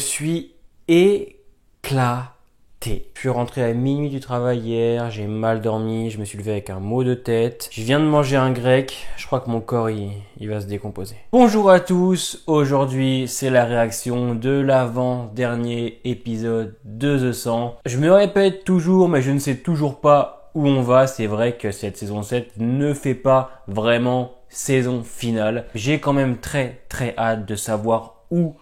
suis éclaté. Je suis rentré à minuit du travail hier, j'ai mal dormi, je me suis levé avec un maux de tête. Je viens de manger un grec, je crois que mon corps il va se décomposer. Bonjour à tous, aujourd'hui c'est la réaction de l'avant-dernier épisode de The 100. Je me répète toujours, mais je ne sais toujours pas où on va. C'est vrai que cette saison 7 ne fait pas vraiment saison finale. J'ai quand même très hâte de savoir où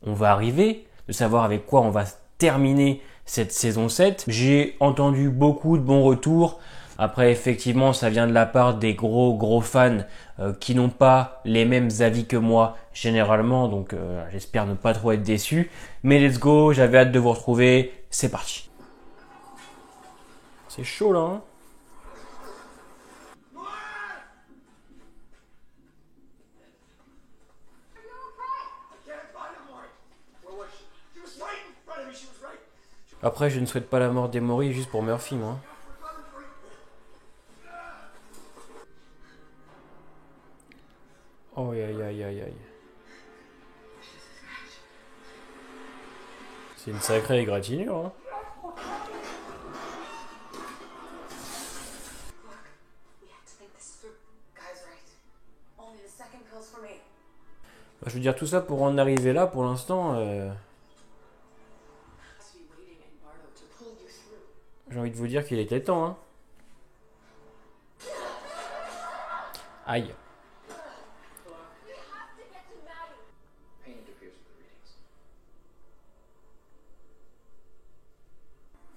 on va arriver, de savoir avec quoi on va terminer cette saison 7. J'ai entendu beaucoup de bons retours. Après, effectivement, ça vient de la part des gros fans qui n'ont pas les mêmes avis que moi généralement. Donc, j'espère ne pas trop être déçu. Mais let's go, j'avais hâte de vous retrouver. C'est parti. C'est chaud là, hein? Après, je ne souhaite pas la mort d'Emory juste pour Murphy, moi. Oh, aïe. C'est une sacrée égratignure, hein. Je veux dire, tout ça pour en arriver là, pour l'instant... J'ai envie de vous dire qu'il était temps, hein. Aïe.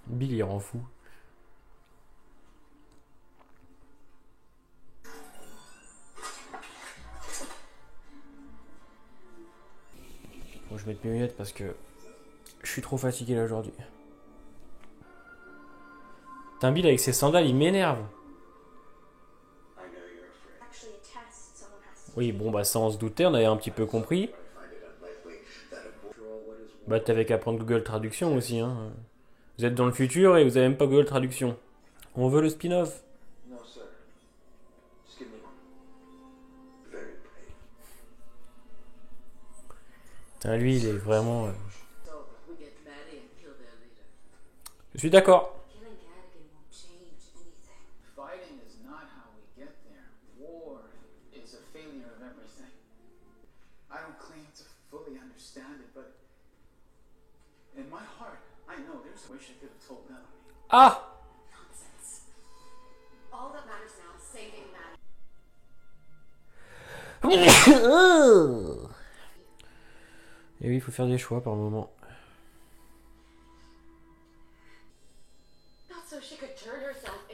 Bill, il rend fou. Bon, je vais mettre mes lunettes parce que je suis trop fatigué là aujourd'hui. Putain, Bill avec ses sandales, il m'énerve. Oui, bon, bah ça on se doutait, on avait un petit peu compris. Bah t'avais qu'à prendre Google Traduction aussi, hein. Vous êtes dans le futur et vous avez même pas Google Traduction. On veut le spin-off. Putain, lui, il est vraiment... Je suis d'accord. Ah! Et oui, il faut faire des choix par moment.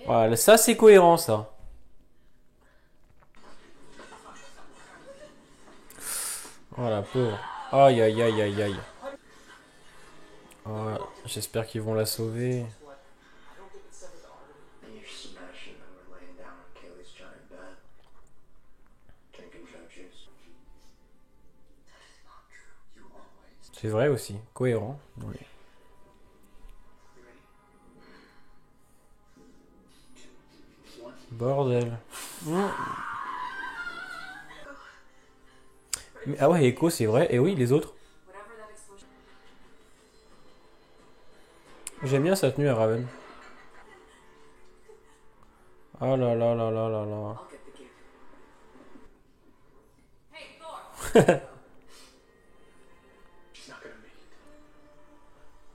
Voilà, ça c'est cohérent, ça. Voilà, pauvre. Aïe. Oh, j'espère qu'ils vont la sauver. C'est vrai aussi, cohérent. Oui. Bordel. Mais, ah ouais, Echo, c'est vrai. Et oui, les autres. J'aime bien sa tenue à Raven. Oh là.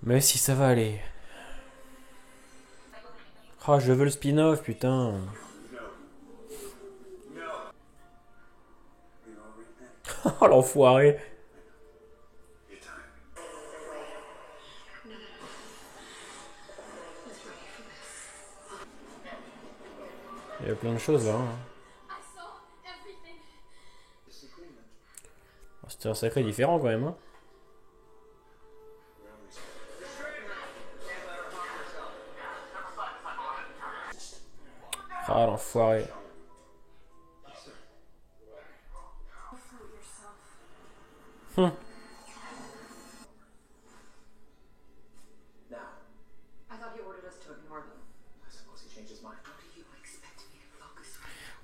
Mais si ça va aller. Oh, je veux le spin-off, putain. Oh, l'enfoiré. Il y a plein de choses là, hein. C'était un sacré différent quand même, hein. Ah, l'enfoiré.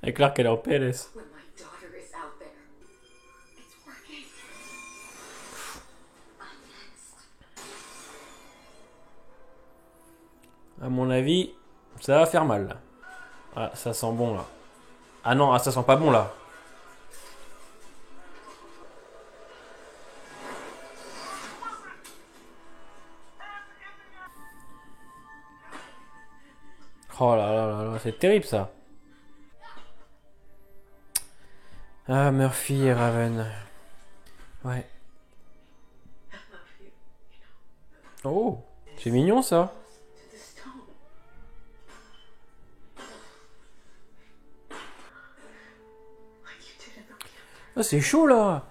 Et Clark, elle est en PLS. À mon avis, ça va faire mal, là. Ah, ça sent bon, là. Ah non, ah, ça sent pas bon, là. Oh là là là là, c'est terrible, ça. Ah, Murphy et Raven. Ouais. Oh, c'est mignon, ça. Ah, c'est chaud, là.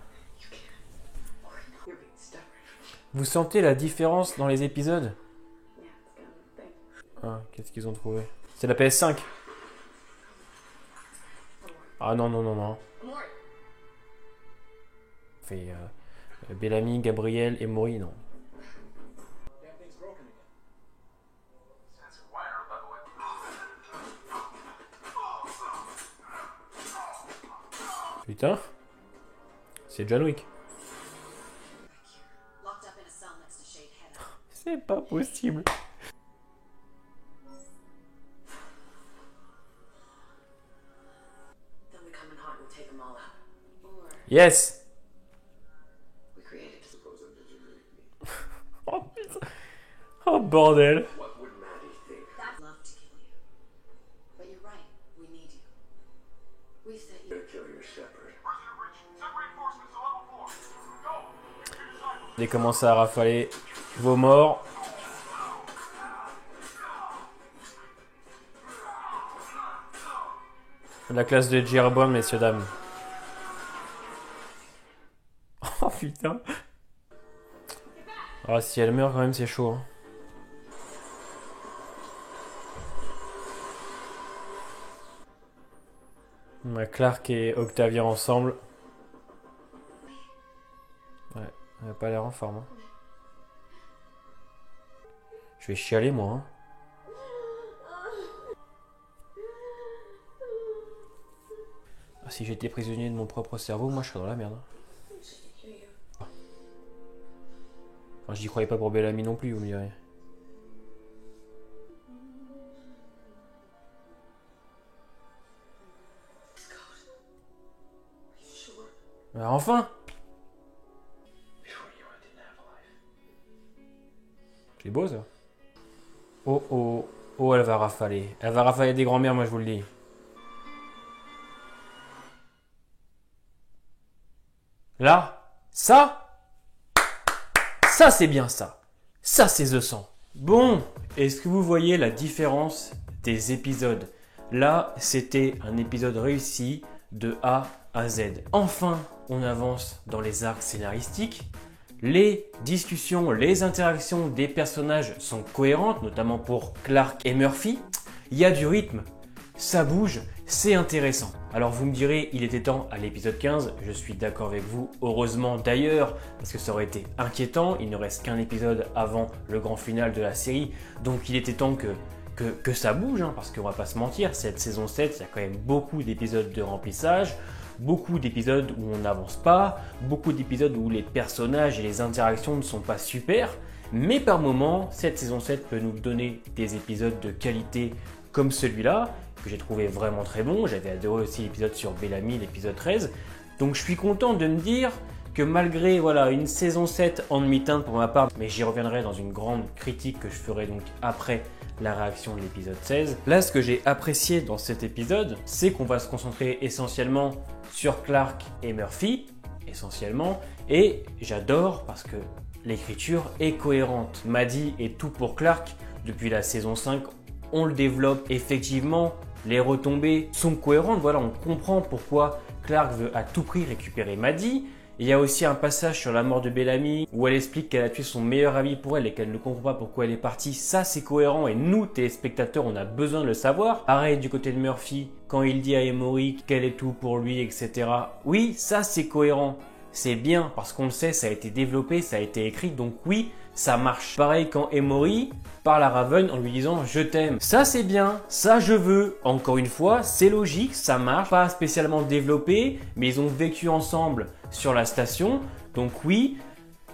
Vous sentez la différence dans les épisodes? Ah, qu'est-ce qu'ils ont trouvé? C'est la PS5. Ah non, non, non, non. Fait Bellamy, Gabriel et Maury, non. Putain, c'est John Wick. C'est pas possible. Yes. Oh putain. Oh bordel. J'ai commencé à rafaler vos morts. La classe de Jeroboam, messieurs, dames. Oh putain. Ah, si elle meurt quand même, c'est chaud. Hein. On a Clark et Octavia ensemble. Ouais, elle a pas l'air en forme. Hein. Je vais chialer, moi. Hein. Ah, si j'étais prisonnier de mon propre cerveau, moi je serais dans la merde. Hein. Enfin, j'y croyais pas pour Bellamy non plus, vous me direz. Alors enfin! C'est beau ça. Oh oh, oh elle va rafaler. Elle va rafaler des grands-mères, moi je vous le dis. Là, ça c'est bien ça. Ça c'est The 100. Bon, est-ce que vous voyez la différence des épisodes? Là, c'était un épisode réussi de A à Z. Enfin, on avance dans les arcs scénaristiques. Les discussions, les interactions des personnages sont cohérentes, notamment pour Clark et Murphy. Il y a du rythme, ça bouge, c'est intéressant. Alors vous me direz, il était temps à l'épisode 15, je suis d'accord avec vous, heureusement d'ailleurs, parce que ça aurait été inquiétant, il ne reste qu'un épisode avant le grand final de la série, donc il était temps que ça bouge, hein, parce qu'on va pas se mentir, cette saison 7, il y a quand même beaucoup d'épisodes de remplissage, beaucoup d'épisodes où on n'avance pas, beaucoup d'épisodes où les personnages et les interactions ne sont pas super, mais par moments, cette saison 7 peut nous donner des épisodes de qualité comme celui-là, que j'ai trouvé vraiment très bon. J'avais adoré aussi l'épisode sur Bellamy, l'épisode 13. Donc je suis content de me dire que malgré voilà, une saison 7 en demi-teinte pour ma part, mais j'y reviendrai dans une grande critique que je ferai donc après la réaction de l'épisode 16. Là, ce que j'ai apprécié dans cet épisode, c'est qu'on va se concentrer essentiellement sur Clark et Murphy, essentiellement, et j'adore parce que l'écriture est cohérente. Maddie est tout pour Clark depuis la saison 5, on le développe effectivement, les retombées sont cohérentes, voilà, on comprend pourquoi Clark veut à tout prix récupérer Maddie. Il y a aussi un passage sur la mort de Bellamy où elle explique qu'elle a tué son meilleur ami pour elle et qu'elle ne comprend pas pourquoi elle est partie. Ça, c'est cohérent et nous, téléspectateurs, on a besoin de le savoir. Pareil du côté de Murphy, quand il dit à Emory qu'elle est tout pour lui, etc. Oui, ça, c'est cohérent. C'est bien parce qu'on le sait, ça a été développé, ça a été écrit, donc oui, ça marche. Pareil quand Emory parle à Raven en lui disant « je t'aime ». Ça c'est bien, ça je veux. Encore une fois, c'est logique, ça marche, pas spécialement développé, mais ils ont vécu ensemble sur la station. Donc oui,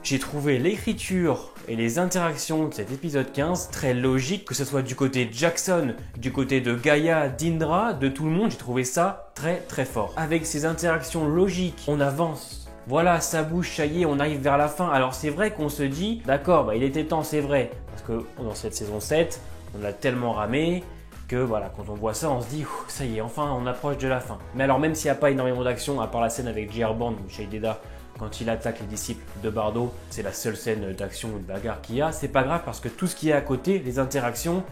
J'ai trouvé l'écriture et les interactions de cet épisode 15 très logiques, que ce soit du côté de Jackson, du côté de Gaïa, d'Indra, de tout le monde, j'ai trouvé ça très très fort. Avec ces interactions logiques, on avance. Voilà, ça bouge, ça y est, on arrive vers la fin. Alors c'est vrai qu'on se dit, d'accord, il était temps, c'est vrai, parce que dans cette saison 7, on a tellement ramé que voilà, quand on voit ça, on se dit, ça y est, enfin, on approche de la fin. Mais alors même s'il n'y a pas énormément d'action, à part la scène avec J.R. Bond ou Shai Deda, quand il attaque les disciples de Bardo, c'est la seule scène d'action ou de bagarre qu'il y a, c'est pas grave parce que tout ce qui est à côté, les interactions,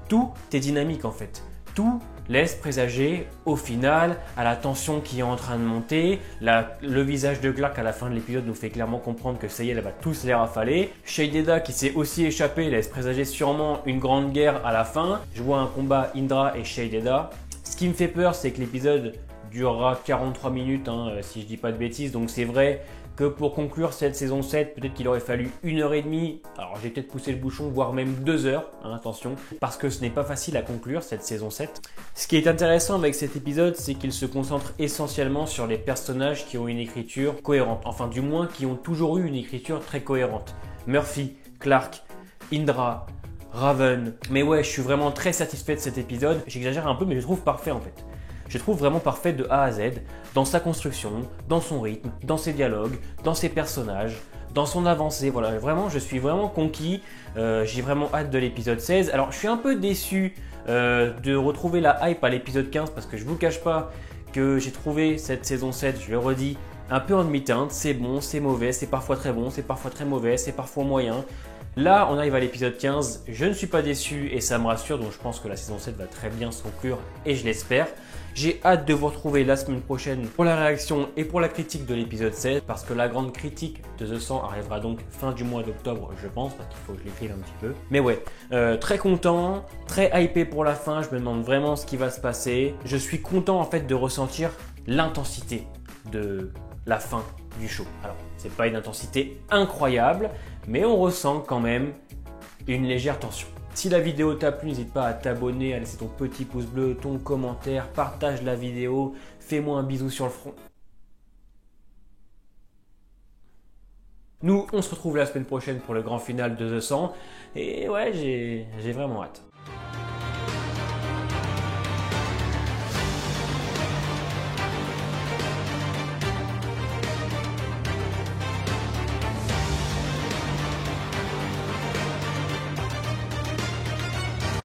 tout est dynamique en fait. Tout laisse présager au final à la tension qui est en train de monter. Le visage de Clark à la fin de l'épisode nous fait clairement comprendre que ça y est, elle va tous les rafaler. Shai Deda qui s'est aussi échappé laisse présager sûrement une grande guerre à la fin. Je vois un combat Indra et Shai Deda. Ce qui me fait peur, c'est que l'épisode durera 43 minutes, si je dis pas de bêtises. Donc c'est vrai que pour conclure cette saison 7, peut-être qu'il aurait fallu 1h30. Alors j'ai peut-être poussé le bouchon, voire même 2 heures, attention, parce que ce n'est pas facile à conclure cette saison 7. Ce qui est intéressant avec cet épisode, c'est qu'il se concentre essentiellement sur les personnages qui ont une écriture cohérente. Enfin du moins qui ont toujours eu une écriture très cohérente. Murphy, Clark, Indra, Raven. Mais ouais, je suis vraiment très satisfait de cet épisode. J'exagère un peu, mais je le trouve parfait en fait. Je trouve vraiment parfait de A à Z, dans sa construction, dans son rythme, dans ses dialogues, dans ses personnages, dans son avancée. Voilà, vraiment, je suis vraiment conquis. J'ai vraiment hâte de l'épisode 16. Alors, je suis un peu déçu de retrouver la hype à l'épisode 15 parce que je vous cache pas que j'ai trouvé cette saison 7, je le redis, un peu en demi-teinte. C'est bon, c'est mauvais, c'est parfois très bon, c'est parfois très mauvais, c'est parfois moyen. Là, on arrive à l'épisode 15, je ne suis pas déçu et ça me rassure, donc je pense que la saison 7 va très bien se conclure et je l'espère. J'ai hâte de vous retrouver la semaine prochaine pour la réaction et pour la critique de l'épisode 7 parce que la grande critique de The 100 arrivera donc fin du mois d'octobre, je pense, parce qu'il faut que je l'écrive un petit peu. Mais ouais, très content, très hypé pour la fin, je me demande vraiment ce qui va se passer. Je suis content en fait de ressentir l'intensité de la fin du show. Alors, c'est pas une intensité incroyable, mais on ressent quand même une légère tension. Si la vidéo t'a plu, n'hésite pas à t'abonner, à laisser ton petit pouce bleu, ton commentaire, partage la vidéo, fais-moi un bisou sur le front. Nous, on se retrouve la semaine prochaine pour le grand final de The 100. Et ouais, j'ai vraiment hâte.